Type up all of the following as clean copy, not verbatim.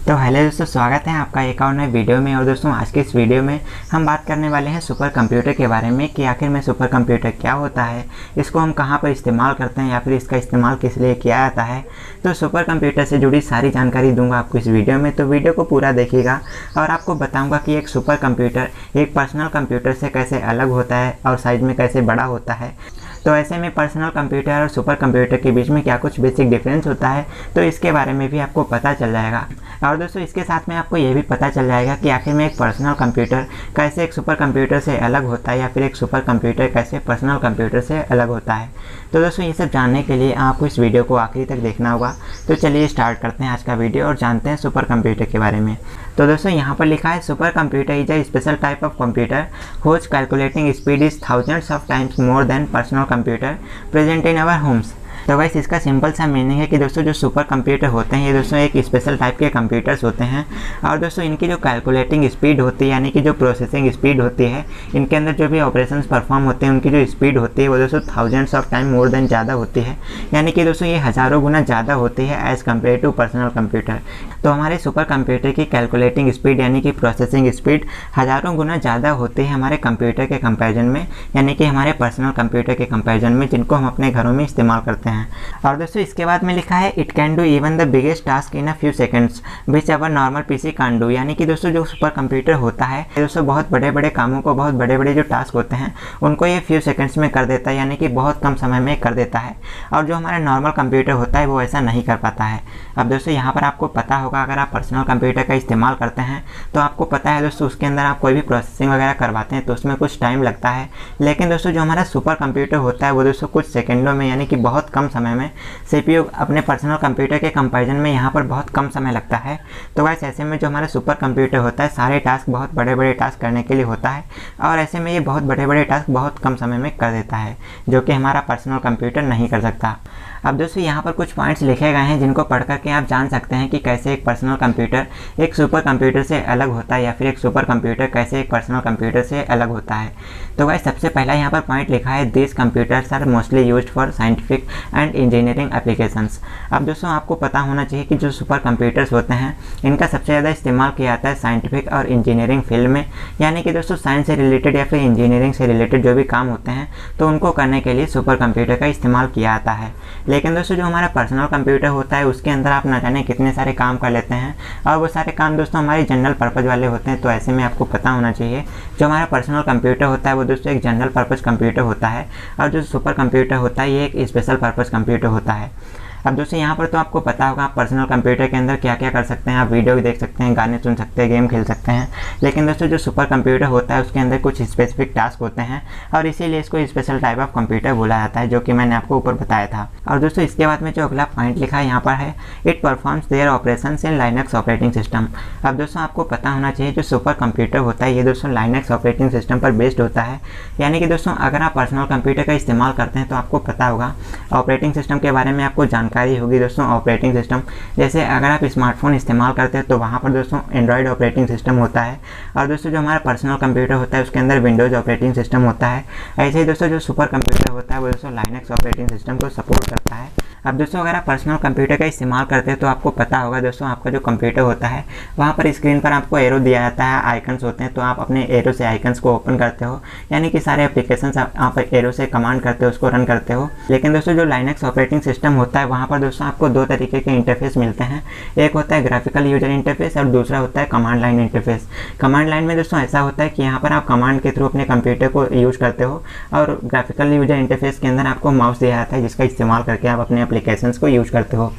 तो हेलो दोस्तों, स्वागत है आपका एक और नए वीडियो में। और दोस्तों आज के इस वीडियो में हम बात करने वाले हैं सुपर कंप्यूटर के बारे में कि आखिर में सुपर कंप्यूटर क्या होता है, इसको हम कहां पर इस्तेमाल करते हैं या फिर इसका इस्तेमाल किस लिए किया जाता है। तो सुपर कंप्यूटर से जुड़ी सारी जानकारी दूंगा आपको इस वीडियो में, तो वीडियो को पूरा देखिएगा और आपको बताऊँगा कि एक सुपर कंप्यूटर एक पर्सनल कंप्यूटर से कैसे अलग होता है और साइज में कैसे बड़ा होता है। तो ऐसे में पर्सनल कंप्यूटर और सुपर कंप्यूटर के बीच में क्या कुछ बेसिक डिफरेंस होता है, तो इसके बारे में भी आपको पता चल जाएगा। और दोस्तों इसके साथ में आपको ये भी पता चल जाएगा कि आखिर में एक पर्सनल कंप्यूटर कैसे एक सुपर कंप्यूटर से अलग होता है या फिर एक सुपर कंप्यूटर कैसे पर्सनल कंप्यूटर से अलग होता है। तो दोस्तों ये सब जानने के लिए आपको इस वीडियो को आखिरी तक देखना होगा। तो चलिए स्टार्ट करते हैं आज का वीडियो और जानते हैं सुपर कंप्यूटर के बारे में। तो दोस्तों यहाँ पर लिखा है super computer is a special type of computer whose calculating speed is thousands of times more than personal computer present in our homes। तो गाइस इसका सिंपल सा मीनिंग है कि दोस्तों जो सुपर कंप्यूटर होते हैं ये दोस्तों एक स्पेशल टाइप के कंप्यूटर्स होते हैं। और दोस्तों इनकी जो कैलकुलेटिंग स्पीड होती है यानी कि जो प्रोसेसिंग स्पीड होती है, इनके अंदर जो भी ऑपरेशंस परफॉर्म होते हैं उनकी जो स्पीड होती है वो दोस्तों thousands of time more than ज़्यादा होती है। यानी कि दोस्तों ये हज़ारों गुना ज़्यादा होती है as compare to personal computer. तो हमारे सुपर कंप्यूटर की कैलकुलेटिंग स्पीड यानी कि प्रोसेसिंग स्पीड हज़ारों गुना ज़्यादा होती है हमारे कंप्यूटर के कंपैरिजन में, यानी कि हमारे पर्सनल कंप्यूटर के कंपैरिजन में, जिनको हम अपने घरों में इस्तेमाल करते हैं। और दोस्तों इसके बाद में लिखा है it can do even the biggest task in a few seconds which our normal PC can do. यानी कि दोस्तों जो सुपर कंप्यूटर होता है दोस्तों बहुत बड़े बड़े कामों को, बहुत बड़े बड़े जो टास्क होते हैं उनको ये फ्यू सेकंड्स में कर देता है, यानी कि बहुत कम समय में कर देता है। और जो हमारा नॉर्मल कंप्यूटर होता है वो ऐसा नहीं कर पाता है। अब दोस्तों यहाँ पर आपको पता होगा अगर आप पर्सनल कंप्यूटर का इस्तेमाल करते हैं तो आपको पता है दोस्तों उसके अंदर आप कोई भी प्रोसेसिंग वगैरह करवाते हैं तो उसमें कुछ टाइम लगता है। लेकिन दोस्तों जो हमारा सुपर कंप्यूटर होता है वो दोस्तों कुछ सेकंडों में यानी कि बहुत कम समय में CPU अपने पर्सनल कंप्यूटर के कंपैरिजन में यहाँ पर बहुत कम समय लगता है। तो गाइस ऐसे में जो हमारा सुपर कंप्यूटर होता है सारे टास्क बहुत बड़े बड़े टास्क करने के लिए होता है और ऐसे में ये बहुत बड़े बड़े टास्क बहुत कम समय में कर देता है, जो कि हमारा पर्सनल कंप्यूटर नहीं कर सकता। अब दोस्तों यहाँ पर कुछ पॉइंट्स लिखे गए हैं जिनको पढ़ करके आप जान सकते हैं कि कैसे एक पर्सनल कंप्यूटर एक सुपर कंप्यूटर से अलग होता है या फिर एक सुपर कंप्यूटर कैसे एक पर्सनल कंप्यूटर से अलग होता है। तो गाइस सबसे पहला यहाँ पर पॉइंट लिखा है this computers are mostly used for scientific and engineering applications. अब दोस्तों आपको पता होना चाहिए कि जो सुपर कंप्यूटर्स होते हैं इनका सबसे ज़्यादा इस्तेमाल किया जाता है साइंटिफिक और इंजीनियरिंग फील्ड में, यानी कि दोस्तों साइंस से रिलेटेड या फिर इंजीनियरिंग से रिलेटेड जो भी काम होते हैं तो उनको करने के लिए सुपर कंप्यूटर का इस्तेमाल किया जाता है। लेकिन दोस्तों जो हमारा पर्सनल कंप्यूटर होता है उसके अंदर आप ना जाने कितने सारे काम कर लेते हैं और वो सारे काम दोस्तों हमारे जनरल पर्पज़ वाले होते हैं। तो ऐसे में आपको पता होना चाहिए जो हमारा पर्सनल कंप्यूटर होता है वो दोस्तों एक जनरल पर्पज़ कंप्यूटर होता है और जो सुपर कंप्यूटर होता है ये एक स्पेशल पर्पज़ कंप्यूटर होता है। अब दोस्तों यहाँ पर तो आपको पता होगा आप पर्सनल कंप्यूटर के अंदर क्या क्या कर सकते हैं, आप वीडियो भी देख सकते हैं, गाने सुन सकते हैं, गेम खेल सकते हैं। लेकिन दोस्तों जो सुपर कंप्यूटर होता है उसके अंदर कुछ स्पेसिफिक टास्क होते हैं और इसीलिए इसको स्पेशल टाइप ऑफ कंप्यूटर बोला जाता है, जो कि मैंने आपको ऊपर बताया था। और दोस्तों इसके बाद में जो अगला पॉइंट लिखा है यहाँ पर है it performs their operations in Linux operating system. अब दोस्तों आपको पता होना चाहिए जो सुपर कंप्यूटर होता है ये दोस्तों लाइनक्स ऑपरेटिंग सिस्टम पर बेस्ड होता है। यानी कि दोस्तों अगर आप पर्सनल कंप्यूटर का इस्तेमाल करते हैं तो आपको पता होगा ऑपरेटिंग सिस्टम के बारे में आपको जानकारी होगी। दोस्तों ऑपरेटिंग सिस्टम जैसे अगर आप स्मार्टफोन इस्तेमाल करते हैं तो वहाँ पर दोस्तों एंड्रॉयड ऑपरेटिंग सिस्टम होता है और दोस्तों जो हमारा पर्सनल कंप्यूटर होता है उसके अंदर विंडोज़ ऑपरेटिंग सिस्टम होता है। ऐसे ही दोस्तों जो सुपर कंप्यूटर होता है वो दोस्तों लाइनक्स ऑपरेटिंग सिस्टम को सपोर्ट करता है। अब दोस्तों अगर आप पर्सनल कंप्यूटर का इस्तेमाल करते हैं तो आपको पता होगा दोस्तों आपका जो कंप्यूटर होता है वहाँ पर स्क्रीन पर आपको एरो दिया जाता है, आइकन्स होते हैं, तो आप अपने एरो से आइकन्स को ओपन करते हो, यानी कि सारे एप्लीकेशंस आप एरो से कमांड करते हो, उसको रन करते हो। लेकिन दोस्तों जो लाइनक्स ऑपरेटिंग सिस्टम होता है वहाँ पर दोस्तों आपको दो तरीके के इंटरफेस मिलते हैं, एक होता है ग्राफिकल यूजर इंटरफेस और दूसरा होता है command line interface. Command line में दोस्तों ऐसा होता है कि यहाँ पर आप कमांड के थ्रू अपने कंप्यूटर को यूज़ करते हो और ग्राफिकल यूजर इंटरफेस के अंदर आपको माउस दिया जाता है जिसका इस्तेमाल करके आप अपने एप्लीकेशंस को यूज़ करते हो।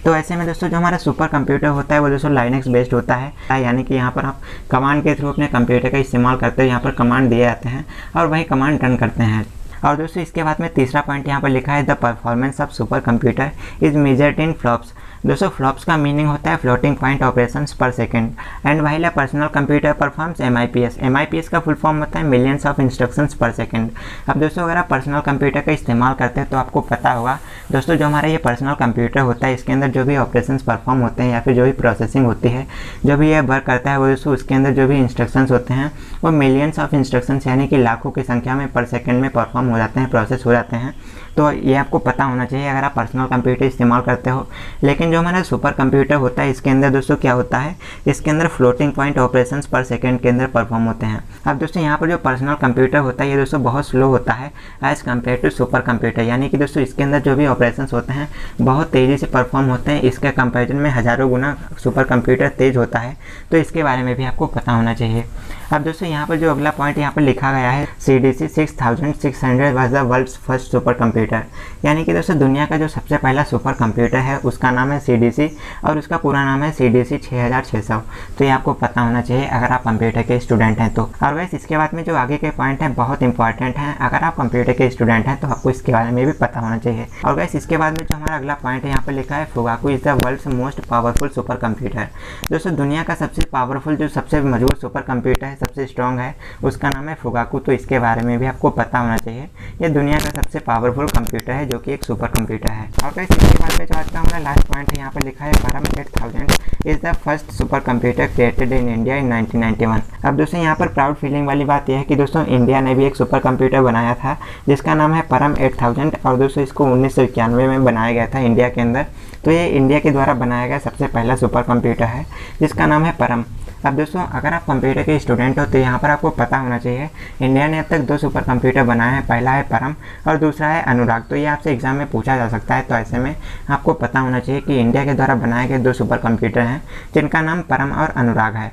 तो ऐसे में दोस्तों जो हमारा सुपर कंप्यूटर होता है वो दोस्तों लाइनक्स बेस्ड होता है, यानी कि यहाँ पर आप कमांड के थ्रू अपने कंप्यूटर का इस्तेमाल करते हो, यहाँ पर कमांड दिए जाते हैं और वही कमांड रन करते हैं। और दोस्तों इसके बाद में तीसरा पॉइंट यहाँ पर लिखा है the performance of super computer is measured in flops. दोस्तों फ्लॉप्स का मीनिंग होता है फ्लोटिंग पॉइंट ऑपरेशंस पर second and while a personal computer performs MIPS। MIPS का फुल फॉर्म होता है मिलियंस ऑफ इंस्ट्रक्शंस पर सेकंड। अब दोस्तों अगर आप पर्सनल कंप्यूटर का इस्तेमाल करते हैं तो आपको पता होगा दोस्तों जो हमारा ये पर्सनल कंप्यूटर होता है इसके अंदर जो भी ऑपरेशंस परफॉर्म होते हैं या फिर जो भी प्रोसेसिंग होती है, जो भी ये वर्क करता है वो दोस्तों उसके अंदर जो भी इंस्ट्रक्शंस होते हैं वो मिलियंस ऑफ इंस्ट्रक्शंस यानी कि लाखों की संख्या में पर सेकंड में परफॉर्म हो जाते हैं, प्रोसेस हो जाते हैं। तो ये आपको पता होना चाहिए अगर आप पर्सनल कंप्यूटर इस्तेमाल करते हो। लेकिन जो हमारा सुपर कंप्यूटर होता है इसके अंदर दोस्तों क्या होता है, इसके अंदर फ्लोटिंग पॉइंट ऑपरेशंस पर सेकंड के अंदर परफॉर्म होते हैं। अब दोस्तों यहाँ पर जो पर्सनल कंप्यूटर होता है ये दोस्तों बहुत स्लो होता है as compare to super computer, यानी कि दोस्तों इसके अंदर जो भी ऑपरेशंस होते हैं बहुत तेज़ी से परफॉर्म होते हैं। इसके कंपेरिजन में हज़ारों गुना सुपर कंप्यूटर तेज़ होता है, तो इसके बारे में भी आपको पता होना चाहिए। अब दोस्तों यहाँ पर जो अगला पॉइंट यहाँ पर लिखा गया है, CDC 6600 was the world's first super computer, यानी कि दोस्तों दुनिया का जो सबसे पहला सुपर कंप्यूटर है उसका नाम है CDC और उसका पूरा नाम है CDC 6600। तो ये आपको पता होना चाहिए अगर आप कंप्यूटर के स्टूडेंट हैं तो। और वैसे इसके बाद में जो आगे के पॉइंट हैं बहुत इंपॉर्टेंट हैं, अगर आप कंप्यूटर के स्टूडेंट हैं तो आपको इसके बारे में भी पता होना चाहिए। और वैसे इसके बाद में जो हमारा अगला पॉइंट है यहाँ पर लिखा है, Fugaku is the world's most powerful super computer. दोस्तों दुनिया का सबसे पावरफुल जो सबसे मजबूत सुपर कंप्यूटर है, सबसे स्ट्रॉन्ग है, उसका नाम है फुगाकू। तो इसके बारे में भी आपको पता होना चाहिए। ये दुनिया का सबसे पावरफुल कंप्यूटर है जो कि एक सुपर कंप्यूटर है। और वैसे इसके बाद में जो आज का हमारा लास्ट पॉइंट है यहाँ पर लिखा है, परम 8000 is the first super computer created in India in 1991। अब दोस्तों यहाँ पर प्राउड फीलिंग वाली बात यह है कि दोस्तों इंडिया ने भी एक सुपर कंप्यूटर बनाया था जिसका नाम है परम 8000 और दोस्तों इसको 1991 में बनाया गया था इंडिया के अंदर। तो ये इंडिया के द्वारा बनाया गया सबसे पहला सुपर कंप्यूटर है जिसका नाम है परम। अब दोस्तों अगर आप कंप्यूटर के स्टूडेंट हो तो यहाँ पर आपको पता होना चाहिए इंडिया ने अब तक 2 सुपर कंप्यूटर बनाए हैं, पहला है परम और दूसरा है अनुराग। तो ये आपसे एग्जाम में पूछा जा सकता है, तो ऐसे में आपको पता होना चाहिए कि इंडिया के द्वारा बनाए गए 2 सुपर कंप्यूटर हैं जिनका नाम परम और अनुराग है।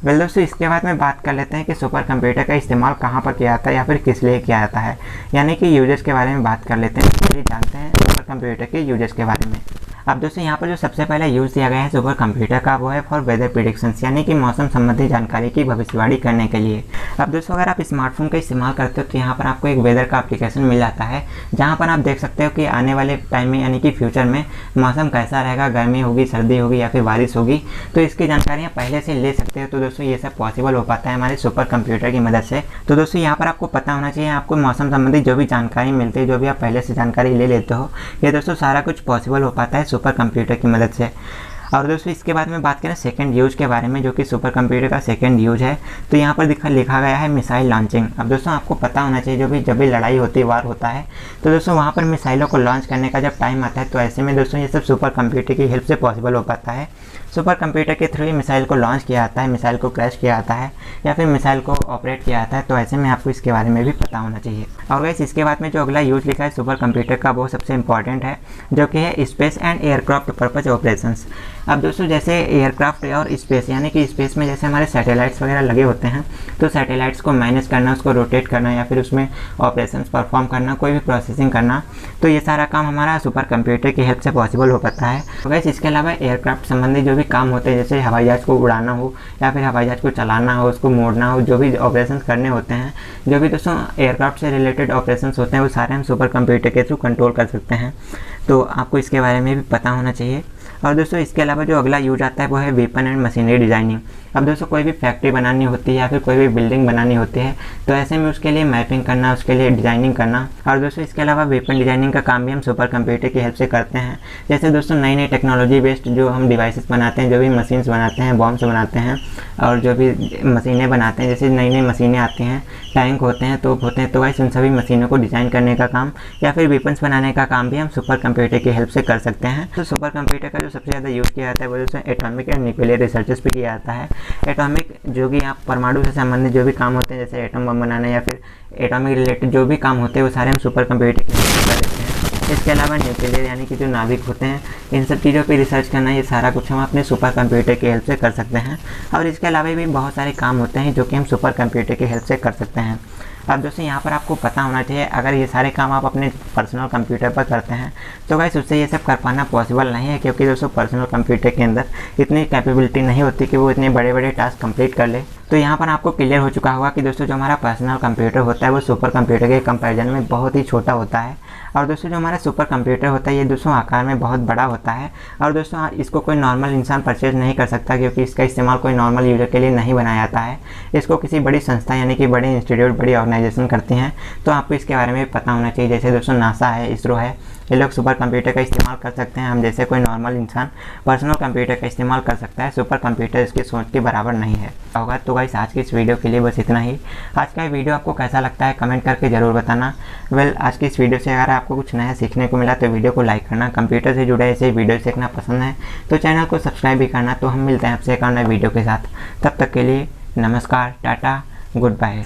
वेल दोस्तों इसके बाद में बात कर लेते हैं कि सुपर कंप्यूटर का इस्तेमाल कहाँ पर किया जाता है या फिर किस लिए किया जाता है, यानी कि यूजर्स के बारे में बात कर लेते हैं। चलिए जानते हैं सुपर कंप्यूटर के यूजर्स के बारे में। अब दोस्तों यहाँ पर जो सबसे पहला यूज़ दिया गया है सुपर कंप्यूटर का वो है फॉर वेदर प्रेडिक्शंस, यानी कि मौसम संबंधी जानकारी की भविष्यवाणी करने के लिए। अब दोस्तों अगर आप स्मार्टफोन का इस्तेमाल करते हो तो यहाँ पर आपको एक वेदर का एप्लीकेशन मिल जाता है जहाँ पर आप देख सकते हो कि आने वाले टाइम में यानी कि फ्यूचर में मौसम कैसा रहेगा, गर्मी होगी, सर्दी होगी या फिर बारिश होगी, तो इसकी जानकारियाँ पहले से ले सकते हो। तो दोस्तों ये सब पॉसिबल हो पाता है हमारे सुपर कंप्यूटर की मदद से। तो दोस्तों यहाँ पर आपको पता होना चाहिए आपको मौसम संबंधी जो भी जानकारी मिलती है, जो भी आप पहले से जानकारी ले लेते हो, ये दोस्तों सारा कुछ पॉसिबल हो पाता है सुपर कंप्यूटर की मदद से। और दोस्तों इसके बाद में बात करें सेकंड यूज के बारे में, जो कि सुपर कंप्यूटर का सेकंड यूज है, तो यहाँ पर लिखा गया है मिसाइल लॉन्चिंग। अब दोस्तों आपको पता होना चाहिए जब भी लड़ाई होती है, वार होता है, तो दोस्तों वहाँ पर मिसाइलों को लॉन्च करने का जब टाइम आता है तो ऐसे में दोस्तों ये सब सुपर कंप्यूटर की हेल्प से पॉसिबल हो पाता है। सुपर कंप्यूटर के थ्रू मिसाइल को लॉन्च किया जाता है, मिसाइल को क्रैश किया जाता है या फिर मिसाइल को ऑपरेट किया जाता है। तो ऐसे में आपको इसके बारे में भी पता होना चाहिए। और वैसे इसके बाद में जो अगला यूज लिखा है सुपर कंप्यूटर का वो सबसे इंपॉर्टेंट है, जो कि है space and aircraft purpose operations. अब दोस्तों जैसे एयरक्राफ्ट और स्पेस, यानी कि स्पेस में जैसे हमारे सैटेलाइट्स वगैरह लगे होते हैं, तो सैटेलाइट्स को मैनेज करना, उसको रोटेट करना या फिर उसमें ऑपरेशंस परफॉर्म करना, कोई भी प्रोसेसिंग करना, तो ये सारा काम हमारा सुपर कंप्यूटर की हेल्प से पॉसिबल हो पाता है। वैसे इसके अलावा एयरक्राफ्ट संबंधी जो भी काम होते हैं, जैसे हवाई जहाज़ को उड़ाना हो या फिर हवाई जहाज़ को चलाना हो, उसको मोड़ना हो, जो भी ऑपरेशंस करने होते हैं, जो भी दोस्तों एयरक्राफ्ट से रिलेटेड ऑपरेशंस होते हैं, वो सारे हम सुपर कंप्यूटर के थ्रू कंट्रोल कर सकते हैं। तो आपको इसके बारे में भी पता होना चाहिए। और दोस्तों इसके अलावा जो अगला यूज आता है वो है वेपन एंड मशीनरी डिज़ाइनिंग। अब दोस्तों कोई भी फैक्ट्री बनानी होती है या फिर कोई भी बिल्डिंग बनानी होती है, तो ऐसे में उसके लिए मैपिंग करना, उसके लिए डिज़ाइनिंग करना। और दोस्तों इसके अलावा वेपन डिज़ाइनिंग का काम भी हम सुपर कंप्यूटर की हेल्प से करते हैं। जैसे दोस्तों नई नई टेक्नोलॉजी बेस्ड जो हम डिवाइसेस बनाते हैं, जो भी मशीन्स बनाते हैं, बॉम्ब्स बनाते हैं और जो भी मशीनें बनाते हैं, जैसे नई नई मशीनें आती हैं, टैंक होते हैं, तोप होते हैं, तो वैसे उन सभी मशीनों को डिज़ाइन करने का काम या फिर वेपन्स बनाने का काम भी हम सुपर कंप्यूटर की हेल्प से कर सकते हैं। तो सुपर कंप्यूटर का जो सबसे ज़्यादा यूज़ किया जाता है वो दोस्तों एटॉमिक एंड न्यूक्लियर रिसर्चेस पे किया जाता है। एटॉमिक जो कि आप परमाणु से संबंधित जो भी काम होते हैं, जैसे एटम बम बनाना या फिर एटॉमिक रिलेटेड जो भी काम होते हैं, वो सारे हम सुपर कंप्यूटर की हेल्प से कर देते हैं। इसके अलावा न्यूक्लियर यानी कि जो नाभिक होते हैं, इन सब चीज़ों पे रिसर्च करना, ये सारा कुछ हम अपने सुपर कंप्यूटर की हेल्प से कर सकते हैं। और इसके अलावा भी बहुत सारे काम होते हैं जो कि हम सुपर कंप्यूटर की हेल्प से कर सकते हैं। अब दोस्तों यहाँ पर आपको पता होना चाहिए, अगर ये सारे काम आप अपने पर्सनल कंप्यूटर पर करते हैं तो गाइस उससे ये सब कर पाना पॉसिबल नहीं है, क्योंकि दोस्तों पर्सनल कंप्यूटर के अंदर इतनी कैपेबिलिटी नहीं होती कि वो इतने बड़े बड़े टास्क कंप्लीट कर ले। तो यहाँ पर आपको क्लियर हो चुका होगा कि दोस्तों जो हमारा पर्सनल कंप्यूटर होता है वो सुपर कंप्यूटर के कंपैरिजन में बहुत ही छोटा होता है। और दोस्तों जो हमारा सुपर कंप्यूटर होता है ये दोस्तों आकार में बहुत बड़ा होता है। और दोस्तों इसको कोई नॉर्मल इंसान परचेज नहीं कर सकता, क्योंकि इसका इस्तेमाल कोई नॉर्मल यूजर के लिए नहीं बनाया जाता है। इसको किसी बड़ी संस्था यानी कि बड़े इंस्टीट्यूट, बड़ी ऑर्गेनाइजेशन करती हैं। तो आपको इसके बारे में पता होना चाहिए, जैसे दोस्तों नासा है, इसरो है, ये लोग सुपर कंप्यूटर का इस्तेमाल कर सकते हैं। हम जैसे कोई नॉर्मल इंसान पर्सनल कंप्यूटर का इस्तेमाल कर सकता है, सुपर कंप्यूटर इसकी सोच के बराबर नहीं है होगा। तो गाइस आज की इस वीडियो के लिए बस इतना ही। आज का वीडियो आपको कैसा लगता है कमेंट करके ज़रूर बताना। आज की इस वीडियो से अगर आपको कुछ नया सीखने को मिला तो वीडियो को लाइक करना। कंप्यूटर से जुड़े ऐसे वीडियो देखना पसंद है तो चैनल को सब्सक्राइब भी करना। तो हम मिलते हैं आपसे एक और नए वीडियो के साथ, तब तक के लिए नमस्कार, टाटा, गुड बाय।